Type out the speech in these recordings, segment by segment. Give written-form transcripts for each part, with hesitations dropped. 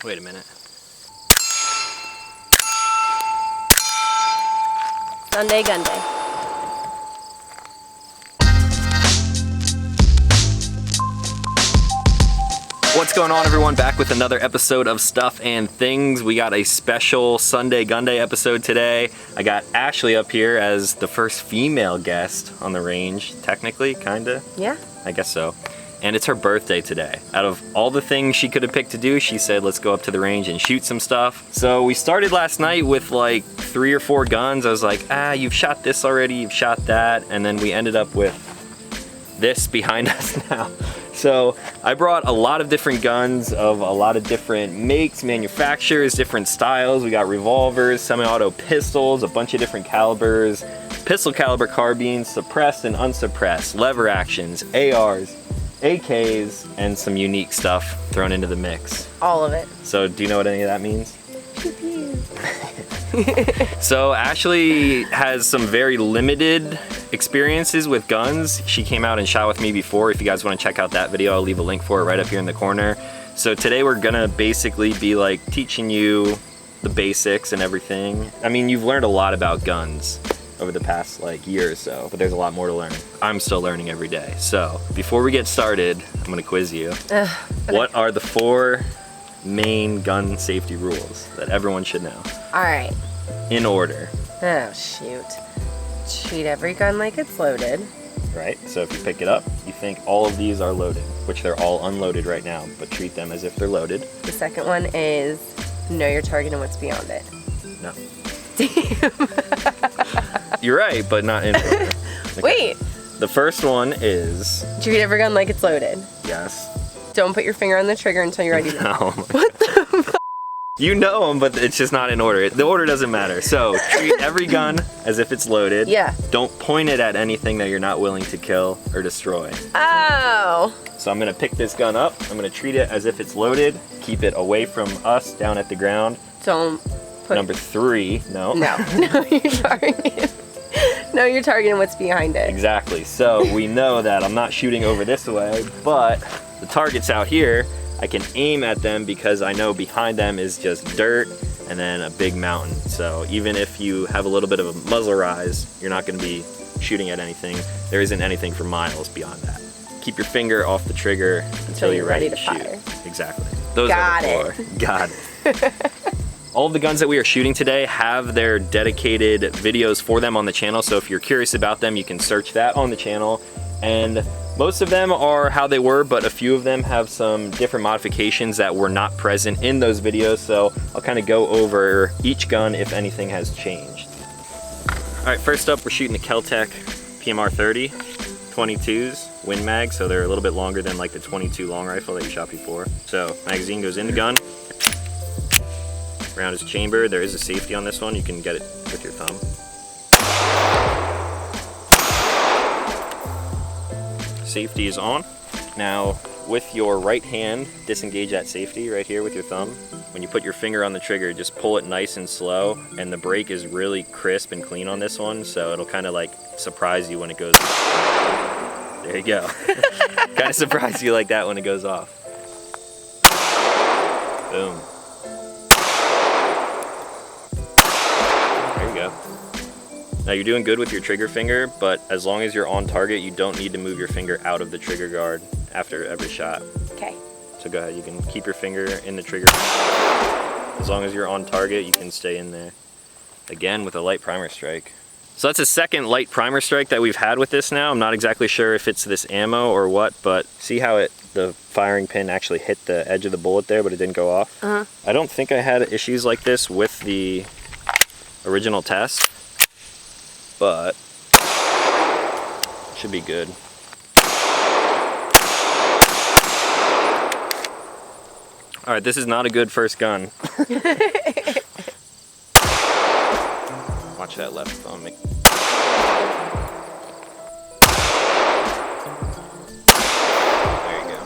Wait a minute. Sunday Gunday. What's going on, everyone? Back with another episode of Stuff and Things. We got a special Sunday Gunday episode today. I got Ashley up here as the first female guest on the range, technically, kinda. Yeah. I guess so. And it's her birthday today. Out of all the things she could have picked to do, she said, let's go up to the range and shoot some stuff. So we started last night with like 3 or 4 guns. I was like, you've shot this already, you've shot that. And then we ended up with this behind us now. So I brought a lot of different guns of a lot of different makes, manufacturers, different styles. We got revolvers, semi-auto pistols, a bunch of different calibers, pistol caliber carbines, suppressed and unsuppressed, lever actions, ARs, AKs, and some unique stuff thrown into the mix. All of it. So do you know what any of that means? So Ashley has some very limited experiences with guns. She came out and shot with me before. If you guys want to check out that video, I'll leave a link for it right up here in the corner. So today we're gonna basically be like teaching you the basics and everything. I mean, you've learned a lot about guns over the past like year or so, but there's a lot more to learn. I'm still learning every day. So before we get started, I'm gonna quiz you. Okay. What are the 4 main gun safety rules that everyone should know? All right. In order. Oh, shoot. Treat every gun like it's loaded. Right, so if you pick it up, you think all of these are loaded, which they're all unloaded right now, but treat them as if they're loaded. The second one is know your target and what's beyond it. No. Damn. You're right, but not in order. Okay. Wait. The first one is... Treat every gun like it's loaded. Yes. Don't put your finger on the trigger until you're ready to. No. What the fuck? You know them, but it's just not in order. The order doesn't matter. So treat every gun as if it's loaded. Yeah. Don't point it at anything that you're not willing to kill or destroy. Oh. So I'm gonna pick this gun up. I'm gonna treat it as if it's loaded. Keep it away from us down at the ground. Don't put... Number 3, no. No. Know your target. Know your target and what's behind it. Exactly. So we know that I'm not shooting over this way, but the target's out here. I can aim at them because I know behind them is just dirt and then a big mountain. So even if you have a little bit of a muzzle rise, you're not going to be shooting at anything. There isn't anything for miles beyond that. Keep your finger off the trigger until you're ready to shoot. fire. Exactly. Those Got are the 4. Got it. All of the guns that we are shooting today have their dedicated videos for them on the channel. So if you're curious about them, you can search that on the channel. And most of them are how they were, but a few of them have some different modifications that were not present in those videos. So I'll kind of go over each gun if anything has changed. All right, first up, we're shooting the Kel-Tec PMR 30, 22s, Win Mag, so they're a little bit longer than like the 22 long rifle that you shot before. So magazine goes in the gun. Round is chambered. There is a safety on this one. You can get it with your thumb. Safety is on. Now, with your right hand, disengage that safety right here with your thumb. When you put your finger on the trigger, just pull it nice and slow, and the brake is really crisp and clean on this one, so it'll kind of like surprise you when it goes. There you go. Kind of surprise you like that when it goes off. Boom. There you go. Now you're doing good with your trigger finger, but as long as you're on target, you don't need to move your finger out of the trigger guard after every shot. Okay. So go ahead, you can keep your finger in the trigger. As long as you're on target, you can stay in there. Again, with a light primer strike. So that's a second light primer strike that we've had with this now. I'm not exactly sure if it's this ammo or what, but see how the firing pin actually hit the edge of the bullet there, but it didn't go off? Uh-huh. I don't think I had issues like this with the original test, but it should be good. All right, this is not a good first gun. Watch that left thumb. There you go.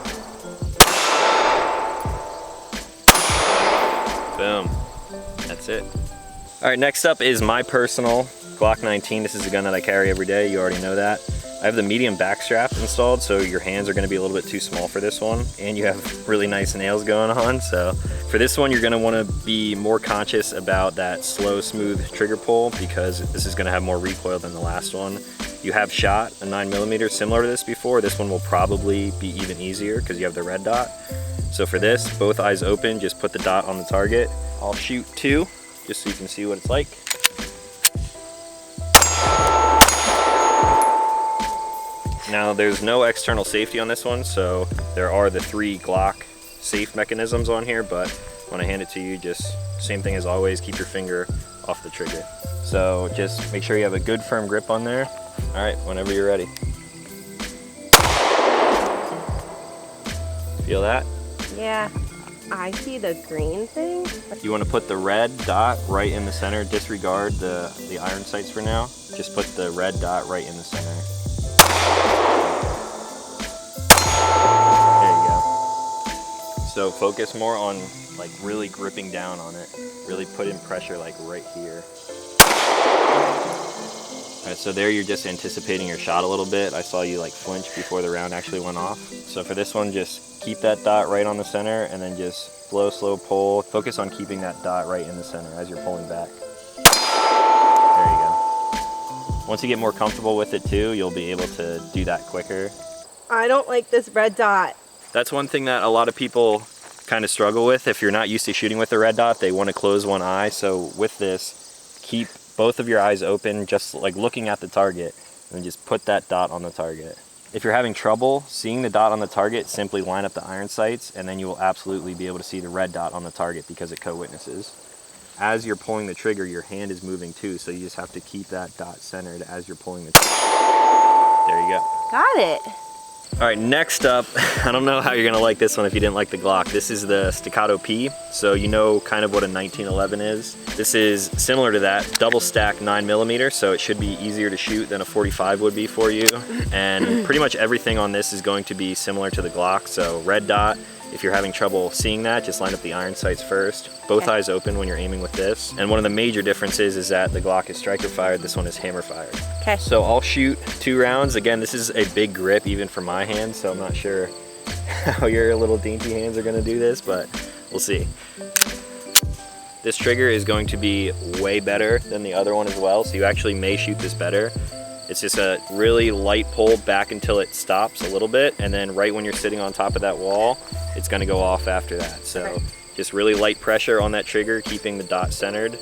Boom. That's it. All right, next up is my personal Glock 19. This is a gun that I carry every day. You already know that. I have the medium back strap installed, so your hands are gonna be a little bit too small for this one, and you have really nice nails going on. So for this one, you're gonna wanna be more conscious about that slow, smooth trigger pull, because this is gonna have more recoil than the last one. You have shot a 9mm similar to this before. This one will probably be even easier because you have the red dot. So for this, both eyes open, just put the dot on the target. I'll shoot 2, just so you can see what it's like. Now there's no external safety on this one, so there are the 3 Glock safe mechanisms on here, but when I hand it to you, just same thing as always, keep your finger off the trigger. So just make sure you have a good firm grip on there. All right, whenever you're ready. Feel that? Yeah, I see the green thing. You want to put the red dot right in the center. Disregard the iron sights for now. Just put the red dot right in the center. There you go. So focus more on like really gripping down on it. Really put in pressure like right here. All right, so there you're just anticipating your shot a little bit. I saw you like flinch before the round actually went off. So for this one, just keep that dot right on the center and then just slow pull. Focus on keeping that dot right in the center as you're pulling back. There you go. Once you get more comfortable with it too, you'll be able to do that quicker. I don't like this red dot. That's one thing that a lot of people kind of struggle with. If you're not used to shooting with the red dot, they want to close one eye. So with this, keep both of your eyes open, just like looking at the target, and then just put that dot on the target. If you're having trouble seeing the dot on the target, simply line up the iron sights, and then you will absolutely be able to see the red dot on the target because it co-witnesses. As you're pulling the trigger, your hand is moving too, so you just have to keep that dot centered as you're pulling the trigger. There you go. Got it. All right, next up, I don't know how you're gonna like this one if you didn't like the Glock. This is the Staccato P, so you know kind of what a 1911 is. This is similar to that, double stack 9mm, so it should be easier to shoot than a 45 would be for you. And pretty much everything on this is going to be similar to the Glock, so red dot. If you're having trouble seeing that, just line up the iron sights first. Both eyes open when you're aiming with this. And one of the major differences is that the Glock is striker fired, this one is hammer fired. Okay. So I'll shoot 2 rounds. Again, this is a big grip even for my hands, so I'm not sure how your little dainty hands are gonna do this, but we'll see. This trigger is going to be way better than the other one as well, so you actually may shoot this better. It's just a really light pull back until it stops a little bit, and then right when you're sitting on top of that wall, it's gonna go off after that. So just really light pressure on that trigger, keeping the dot centered.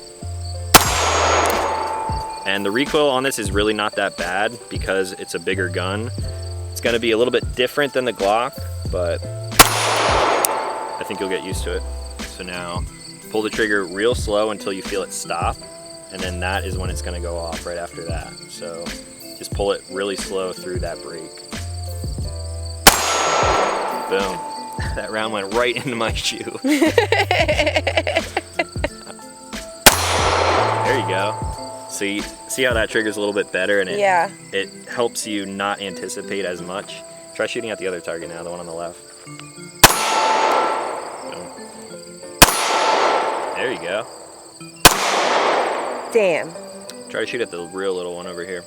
And the recoil on this is really not that bad because it's a bigger gun. It's gonna be a little bit different than the Glock, but I think you'll get used to it. So now, pull the trigger real slow until you feel it stop, and then that is when it's gonna go off right after that. So just pull it really slow through that break. Boom. That round went right into my shoe. There you go. See how that trigger's a little bit better, and it helps you not anticipate as much. Try shooting at the other target now, the one on the left. Boom. There you go. Damn. Try to shoot at the real little one over here.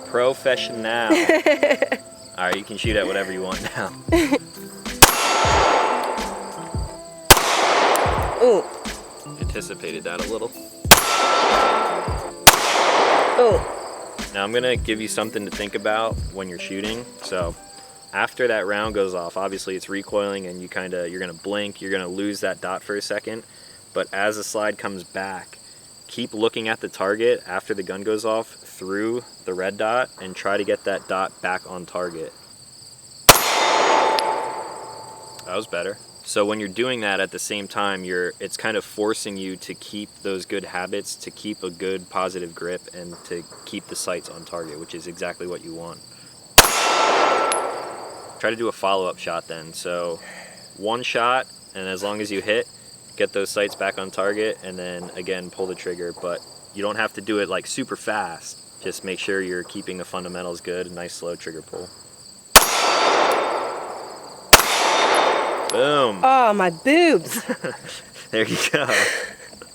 Professional. All right, you can shoot at whatever you want now. Ooh. Anticipated that a little. Ooh. Now I'm gonna give you something to think about when you're shooting. So after that round goes off, obviously it's recoiling and you're gonna blink, you're gonna lose that dot for a second. But as the slide comes back, keep looking at the target after the gun goes off through the red dot and try to get that dot back on target. That was better. So when you're doing that at the same time, it's kind of forcing you to keep those good habits, to keep a good positive grip, and to keep the sights on target, which is exactly what you want. Try to do a follow-up shot then. So one shot, and as long as you hit, get those sights back on target, and then again pull the trigger. But you don't have to do it like super fast. Just make sure you're keeping the fundamentals good, a nice slow trigger pull. Boom. Oh, my boobs. There you go.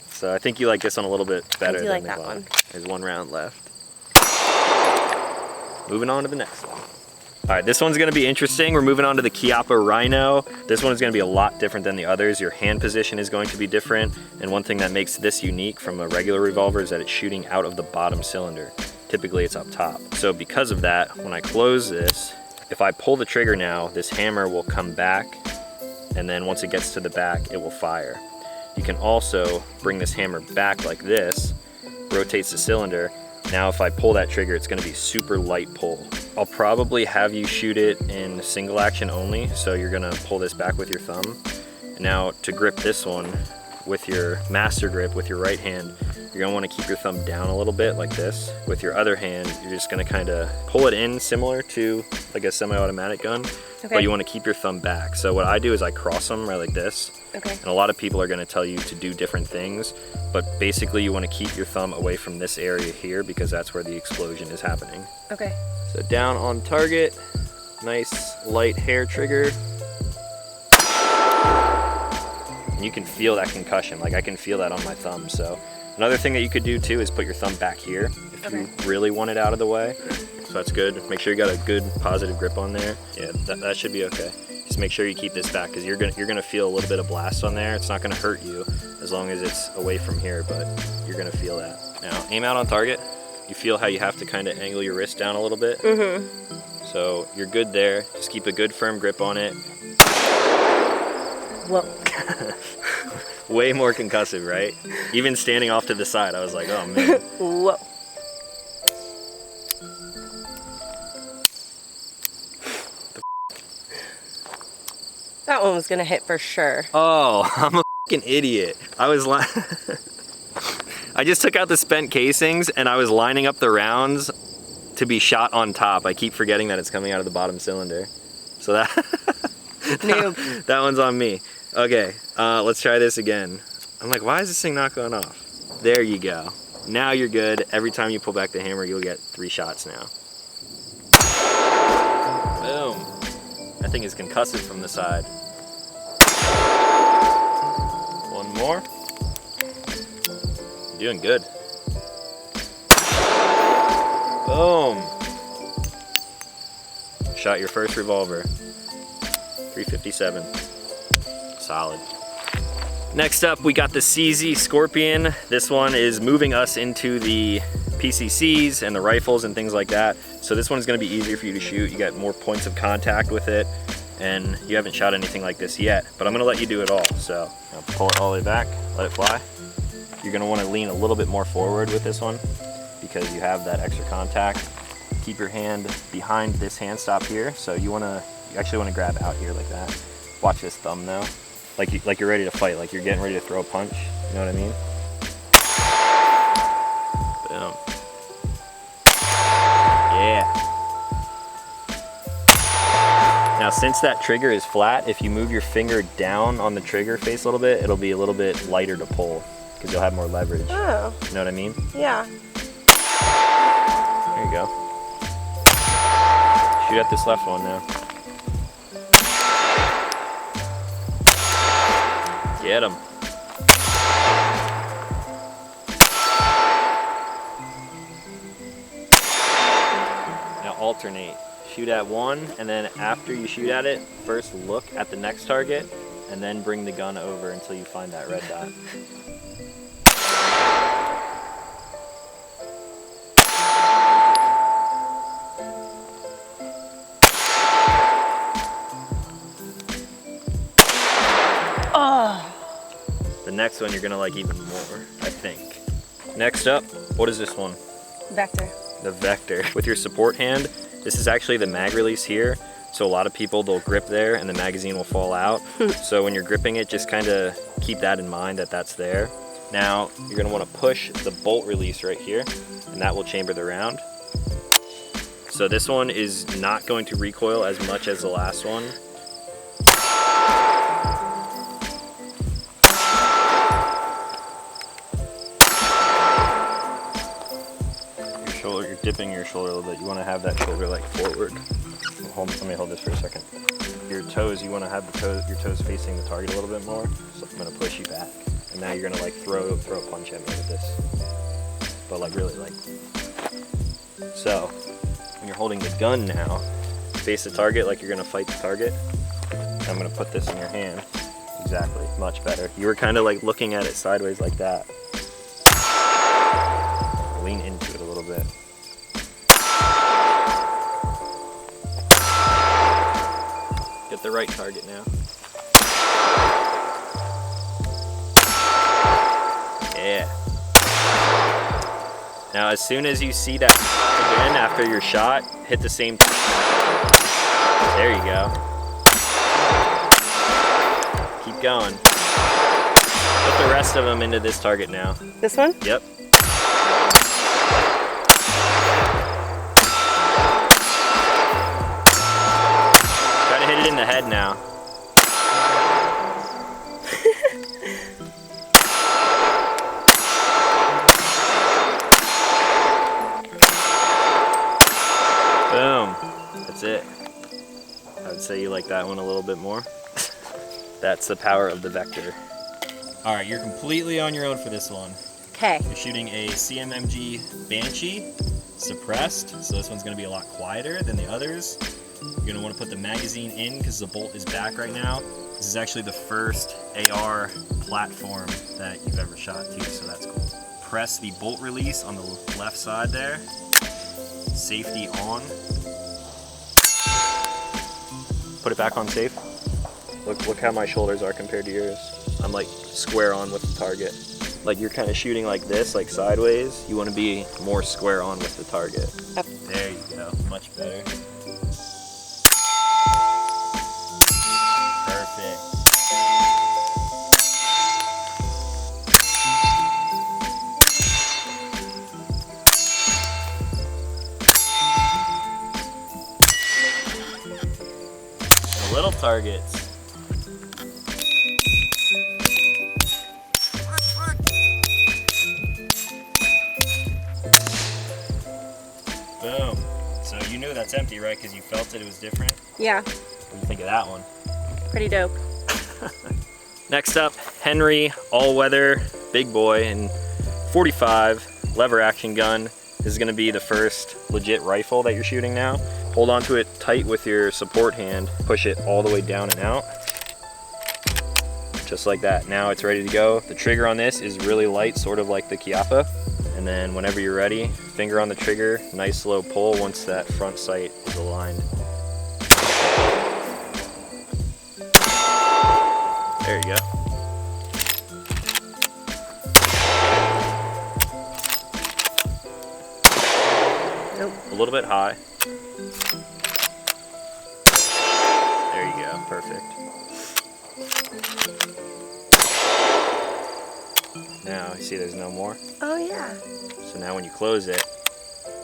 So I think you like this one a little bit better than like the that Glock. one. There's one round left. moving on to the next one. All right, this one's gonna be interesting. We're moving on to the Chiappa Rhino. This one is gonna be a lot different than the others. Your hand position is going to be different. And one thing that makes this unique from a regular revolver is that it's shooting out of the bottom cylinder. Typically it's up top. So because of that, when I close this, if I pull the trigger now, this hammer will come back, and then once it gets to the back, it will fire. You can also bring this hammer back like this, rotates the cylinder. Now if I pull that trigger, it's gonna be super light pull. I'll probably have you shoot it in single action only, so you're gonna pull this back with your thumb. Now to grip this one with your master grip with your right hand, you're gonna wanna keep your thumb down a little bit like this. With your other hand, you're just gonna kinda pull it in similar to like a semi-automatic gun, but you wanna keep your thumb back. So what I do is I cross them right like this. Okay. And a lot of people are gonna tell you to do different things, but basically you wanna keep your thumb away from this area here because that's where the explosion is happening. Okay. So down on target, nice light hair trigger. And you can feel that concussion, like I can feel that on my thumb. So another thing that you could do too is put your thumb back here if you really want it out of the way. So that's good. Make sure you got a good positive grip on there. Yeah, that should be okay. Just make sure you keep this back because you're gonna feel a little bit of blast on there. It's not gonna hurt you as long as it's away from here, but you're gonna feel that. Now aim out on target. You feel how you have to kind of angle your wrist down a little bit. So you're good there. Just keep a good firm grip on it. Whoa. Way more concussive, right? Even standing off to the side, I was like, oh man. Whoa. That one was gonna hit for sure. Oh, I'm a fucking idiot. I was I just took out the spent casings and I was lining up the rounds to be shot on top. I keep forgetting that it's coming out of the bottom cylinder. So that Noob. that one's on me. Okay, let's try this again. I'm like, why is this thing not going off? There you go. Now you're good. Every time you pull back the hammer, you'll get 3 shots now. Boom. That thing is concussive from the side. One more. You're doing good. Boom. Shot your first revolver. 357. Solid. Next up, we got the CZ Scorpion. This one is moving us into the PCCs and the rifles and things like that. So this one's gonna be easier for you to shoot. You got more points of contact with it, and you haven't shot anything like this yet, but I'm gonna let you do it all. So I'll pull it all the way back, let it fly. You're gonna wanna lean a little bit more forward with this one because you have that extra contact. Keep your hand behind this hand stop here. So you actually wanna grab out here like that. Watch this thumb though. Like you're ready to fight, like you're getting ready to throw a punch. You know what I mean? Boom. Yeah. Now since that trigger is flat, if you move your finger down on the trigger face a little bit, it'll be a little bit lighter to pull because you'll have more leverage. Oh. You know what I mean? Yeah. There you go. Shoot at this left one now. Get him. Now alternate. Shoot at one, and then after you shoot at it, first look at the next target, and then bring the gun over until you find that red dot. The next one you're gonna like even more, I think. Next up, what is this one? Vector. The Vector. With your support hand, this is actually the mag release here. So a lot of people, they'll grip there and the magazine will fall out. So when you're gripping it, just kind of keep that in mind that that's there. Now, you're gonna wanna push the bolt release right here, and that will chamber the round. So this one is not going to recoil as much as the last one. You're dipping your shoulder a little bit. You want to have that shoulder like forward. Let me hold this for a second. Your toes, you want to have your toes facing the target a little bit more. So I'm going to push you back. And now you're going to like throw a punch at me with this. But like really like. So when you're holding the gun now, face the target like you're gonna fight the target. I'm gonna put this in your hand. Exactly, much better. You were kind of like looking at it sideways like that. Lean into it a little bit. Get the right target now. Yeah. Now as soon as you see that again after your shot, hit the same. There you go. Keep going. Put the rest of them into this target now. This one? Yep. Try to hit it in the head now. Boom. That's it. I would say you like that one a little bit more. That's the power of the vector. All right, you're completely on your own for this one. Okay. You're shooting a CMMG Banshee, suppressed, so this one's gonna be a lot quieter than the others. You're gonna wanna put the magazine in because the bolt is back right now. This is actually the first AR platform that you've ever shot too, so that's cool. Press the bolt release on the left side there. Safety on. Put it back on safe. Look how my shoulders are compared to yours. I'm like square on with the target. Like you're kind of shooting like this, like sideways. You want to be more square on with the target. Up. There you go, much better. Perfect. The little targets. Boom. So you knew that's empty, right? Because you felt it was different? Yeah. What do you think of that one? Pretty dope. Next up, Henry all-weather big boy in 45 lever action gun. This is going to be the first legit rifle that you're shooting now. Hold onto it tight with your support hand. Push it all the way down and out. Just like that. Now it's ready to go. The trigger on this is really light, sort of like the Chiappa. And then whenever you're ready, finger on the trigger, nice slow pull once that front sight is aligned. There you go. Nope. A little bit high. There you go, perfect. Now, you see there's no more? Oh yeah. So now when you close it,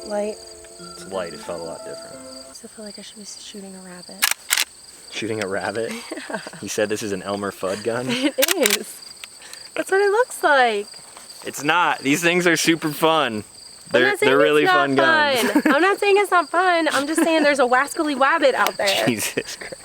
Light. it's light, it felt a lot different. I still feel like I should be shooting a rabbit. Shooting a rabbit? Yeah. You said this is an Elmer Fudd gun? It is. That's what it looks like. It's not. These things are super fun. I'm not saying They're really it's not fun guns. I'm not saying it's not fun. I'm just saying there's a wascally wabbit out there. Jesus Christ.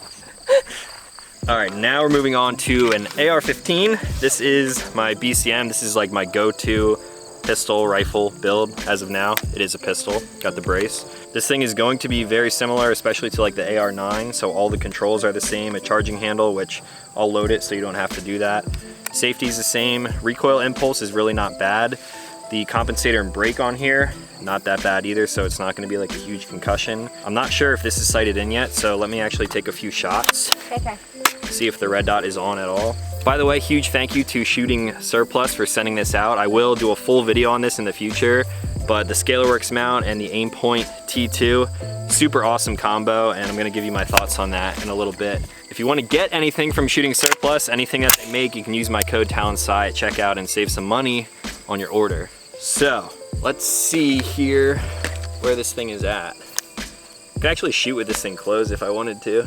All right, now we're moving on to an AR-15. This is my BCM. This is like my go-to pistol rifle build as of now. It is a pistol, got the brace. This thing is going to be very similar, especially to like the AR-9. So all the controls are the same, a charging handle, which I'll load it so you don't have to do that. Safety is the same. Recoil impulse is really not bad. The compensator and brake on here, not that bad either, so it's not gonna be like a huge concussion. I'm not sure if this is sighted in yet, so let me actually take a few shots. Okay. See if the red dot is on at all. By the way, huge thank you to Shooting Surplus for sending this out. I will do a full video on this in the future, but the ScalarWorks mount and the Aimpoint T2, super awesome combo, and I'm gonna give you my thoughts on that in a little bit. If you wanna get anything from Shooting Surplus, anything that they make, you can use my code TALONSCY at checkout and save some money on your order. So, let's see here where this thing is at. I could actually shoot with this thing closed if I wanted to.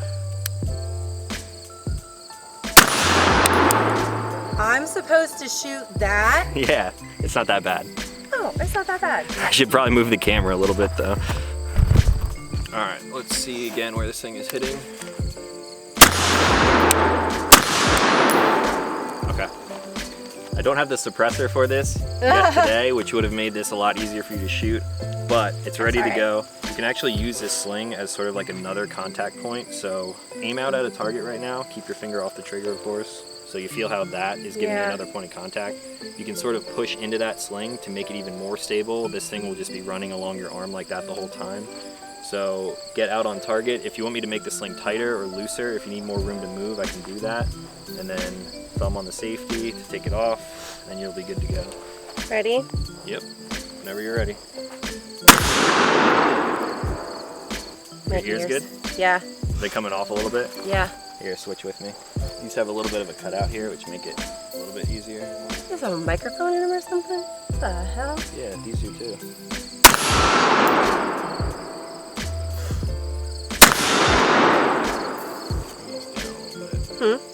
I'm supposed to shoot that? Yeah, it's not that bad. Oh, it's not that bad. I should probably move the camera a little bit though. All right, let's see again where this thing is hitting. Okay. I don't have the suppressor for this yet today, which would have made this a lot easier for you to shoot, but it's ready to go. You can actually use this sling as sort of like another contact point. So aim out at a target right now. Keep your finger off the trigger, of course. So you feel how that is giving you another point of contact. You can sort of push into that sling to make it even more stable. This thing will just be running along your arm like that the whole time. So get out on target. If you want me to make the sling tighter or looser, if you need more room to move, I can do that. And then thumb on the safety to take it off, and you'll be good to go. Ready? Yep, whenever you're ready. My Your ears good? Yeah. Are they coming off a little bit? Yeah. Here, switch with me. These have a little bit of a cutout here, which make it a little bit easier. There's a microphone in them or something? What the hell? Yeah, these do too.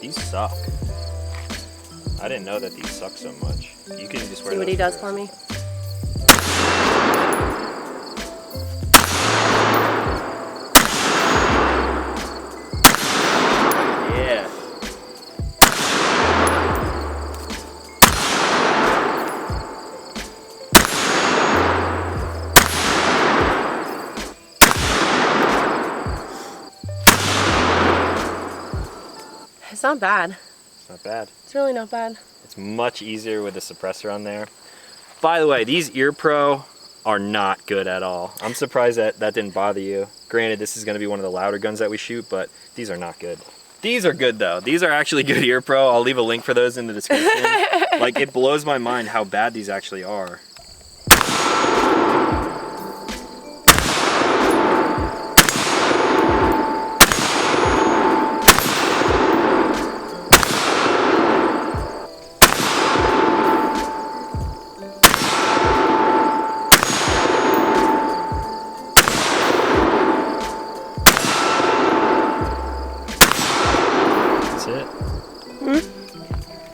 These suck. I didn't know that these suck so much. You can just wear See what he does for me? Yeah. It's not bad. It's not bad. It's really not bad. It's much easier with a suppressor on there. By the way, these Ear Pro are not good at all. I'm surprised that didn't bother you. Granted, this is going to be one of the louder guns that we shoot, but these are not good. These are good though. These are actually good Ear Pro. I'll leave a link for those in the description. Like, it blows my mind how bad these actually are.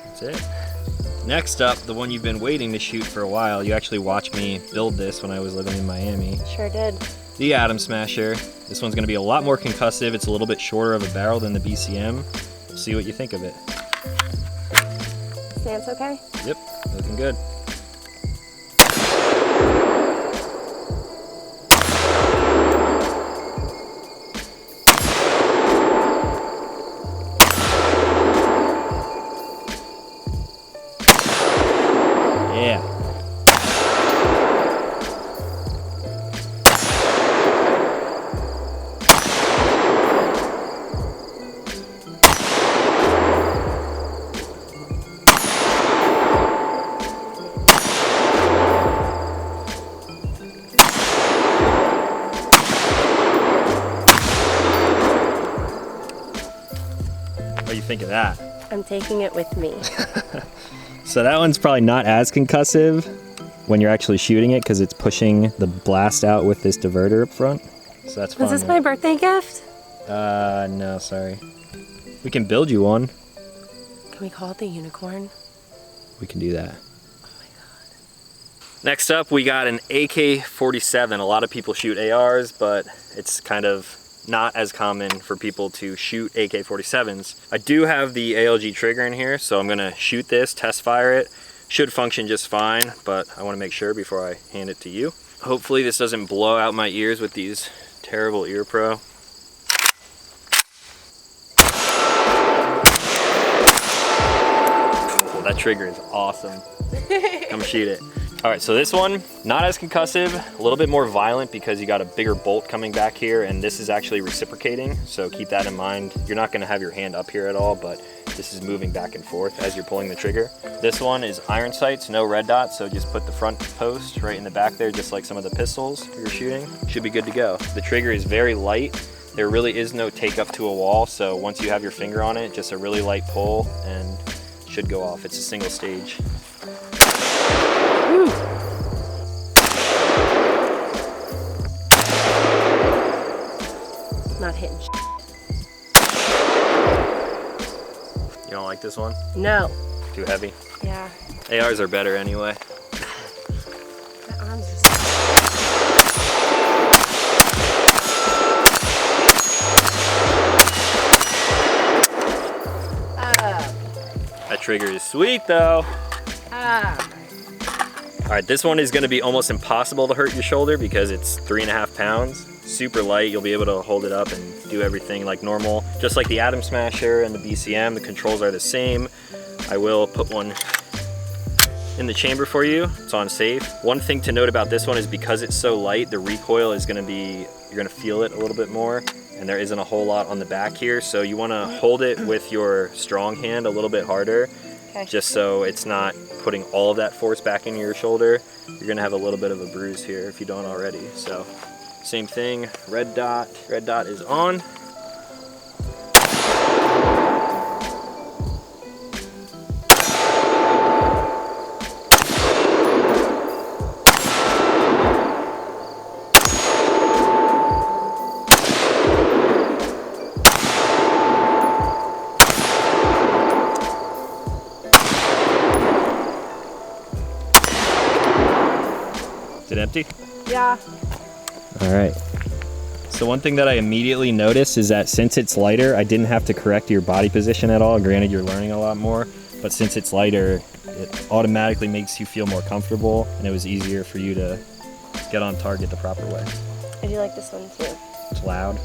That's it. Next up, the one you've been waiting to shoot for a while. You actually watched me build this when I was living in Miami. Sure did. The Atom Smasher. This one's going to be a lot more concussive. It's a little bit shorter of a barrel than the BCM. We'll see what you think of it. Stance okay? Yep, looking good. Yeah. What do you think of that? I'm taking it with me. So that one's probably not as concussive when you're actually shooting it because it's pushing the blast out with this diverter up front. So that's fun. Was this my birthday gift? No, sorry. We can build you one. Can we call it the unicorn? We can do that. Oh my god. Next up, we got an AK-47. A lot of people shoot ARs, but it's kind of not as common for people to shoot AK-47s. I do have the ALG trigger in here, so I'm gonna shoot this, test fire it. Should function just fine, but I wanna make sure before I hand it to you. Hopefully this doesn't blow out my ears with these terrible Ear Pro. Oh, that trigger is awesome. Come shoot it. All right, so this one, not as concussive, a little bit more violent because you got a bigger bolt coming back here, and this is actually reciprocating, so keep that in mind. You're not gonna have your hand up here at all, but this is moving back and forth as you're pulling the trigger. This one is iron sights, no red dots, so just put the front post right in the back there, just like some of the pistols you're shooting. Should be good to go. The trigger is very light. There really is no take up to a wall, so once you have your finger on it, just a really light pull and it should go off. It's a single stage. Woo. Not hitting You don't like this one? No. Too heavy? Yeah. ARs are better anyway. My arms are so... That trigger is sweet though. All right, this one is gonna be almost impossible to hurt your shoulder because it's 3.5 pounds. super light. You'll be able to hold it up and do everything like normal. Just like the Atom Smasher and the BCM, the controls are the same. I will put one in the chamber for you. It's on safe. One thing to note about this one is because it's so light, the recoil is gonna be, you're gonna feel it a little bit more, and there isn't a whole lot on the back here. So you wanna hold it with your strong hand a little bit harder, just so it's not putting all of that force back into your shoulder. You're gonna have a little bit of a bruise here if you don't already. So same thing, red dot is on. Is it empty? Yeah. All right. So one thing that I immediately noticed is that since it's lighter, I didn't have to correct your body position at all. Granted, you're learning a lot more, but since it's lighter, it automatically makes you feel more comfortable, and it was easier for you to get on target the proper way. I do like this one too. It's loud.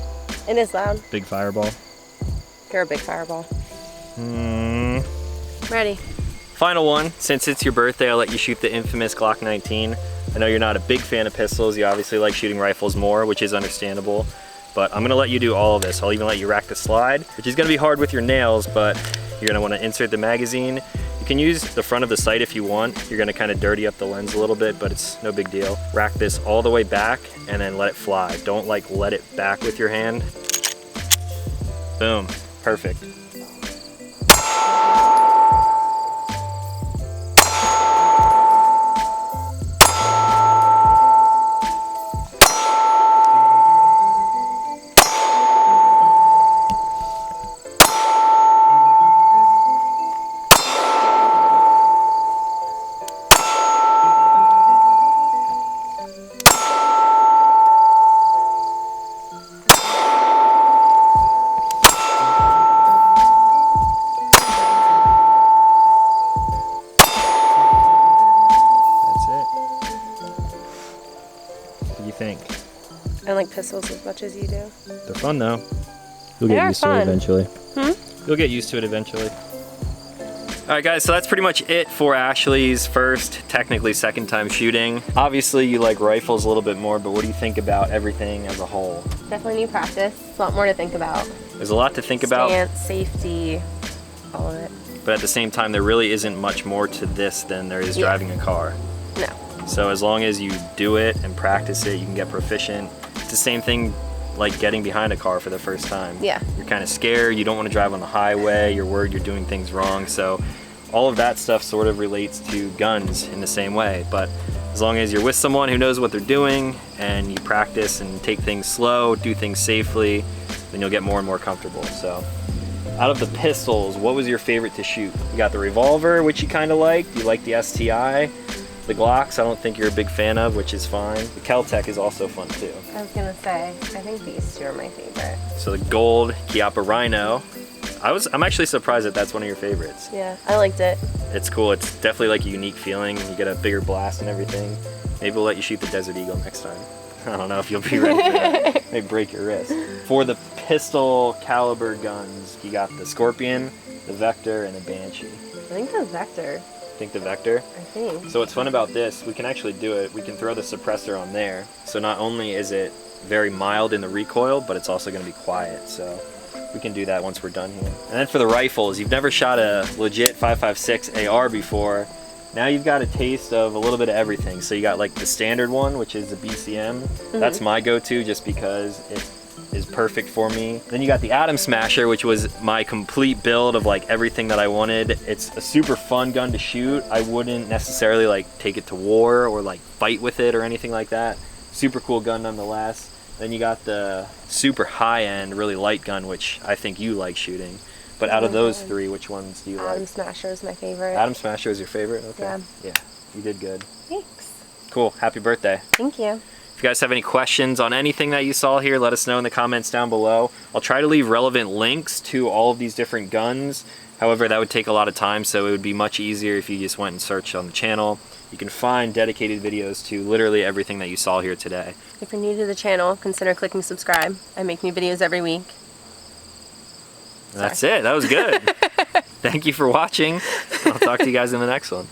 It is loud. Big fireball. You're a big fireball. Ready. Final one, since it's your birthday, I'll let you shoot the infamous Glock 19. I know you're not a big fan of pistols. You obviously like shooting rifles more, which is understandable. But I'm gonna let you do all of this. I'll even let you rack the slide, which is gonna be hard with your nails, but you're gonna wanna insert the magazine. You can use the front of the sight if you want. You're gonna kind of dirty up the lens a little bit, but it's no big deal. Rack this all the way back and then let it fly. Don't like let it back with your hand. Boom, perfect. Think? I like pistols as much as you do. They're fun though. You'll They get are used to it fun. eventually. Hmm? You'll get used to it eventually. All right guys, so that's pretty much it for Ashley's first, technically second time shooting. Obviously you like rifles a little bit more, but what do you think about everything as a whole? Definitely need practice. A lot more to think about. There's a lot to think about. Stance, safety, all of it. But at the same time, there really isn't much more to this than there is driving a car. No. So as long as you do it and practice it, you can get proficient. It's the same thing like getting behind a car for the first time. Yeah. You're kind of scared, you don't want to drive on the highway, you're worried you're doing things wrong. So all of that stuff sort of relates to guns in the same way. But as long as you're with someone who knows what they're doing and you practice and take things slow, do things safely, then you'll get more and more comfortable. So out of the pistols, what was your favorite to shoot? You got the revolver, which you kind of liked. You like the STI. The Glocks, I don't think you're a big fan of, which is fine. The Kel-Tec is also fun too. I was gonna say, I think these two are my favorite. So the gold Chiappa Rhino. I'm actually surprised that that's one of your favorites. Yeah, I liked it. It's cool. It's definitely like a unique feeling. You get a bigger blast and everything. Maybe we'll let you shoot the Desert Eagle next time. I don't know if you'll be ready for that. May break your wrist. For the pistol caliber guns, you got the Scorpion, the Vector, and the Banshee. I think the Vector. Think the Vector? I think. So what's fun about this, we can actually do it. We can throw the suppressor on there. So not only is it very mild in the recoil, but it's also going to be quiet. So we can do that once we're done here. And then for the rifles, you've never shot a legit 5.56 AR before. Now you've got a taste of a little bit of everything. So you got like the standard one, which is the BCM. That's my go-to just because it is perfect for me. Then you got the Atom Smasher, which was my complete build of like everything that I wanted. It's a super fun gun to shoot. I wouldn't necessarily like take it to war or like fight with it or anything like that. Super cool gun nonetheless. Then you got the super high-end, really light gun, which I think you like shooting. But out of those three, which ones do you like? Atom Smasher is my favorite. Atom Smasher is your favorite? Okay. Yeah. Yeah, you did good. Thanks. Cool, happy birthday. Thank you. If you guys have any questions on anything that you saw here, let us know in the comments down below. I'll try to leave relevant links to all of these different guns. However, that would take a lot of time, so it would be much easier if you just went and searched on the channel. You can find dedicated videos to literally everything that you saw here today. If you're new to the channel, consider clicking subscribe. I make new videos every week. That's it. That was good. Thank you for watching. I'll talk to you guys in the next one.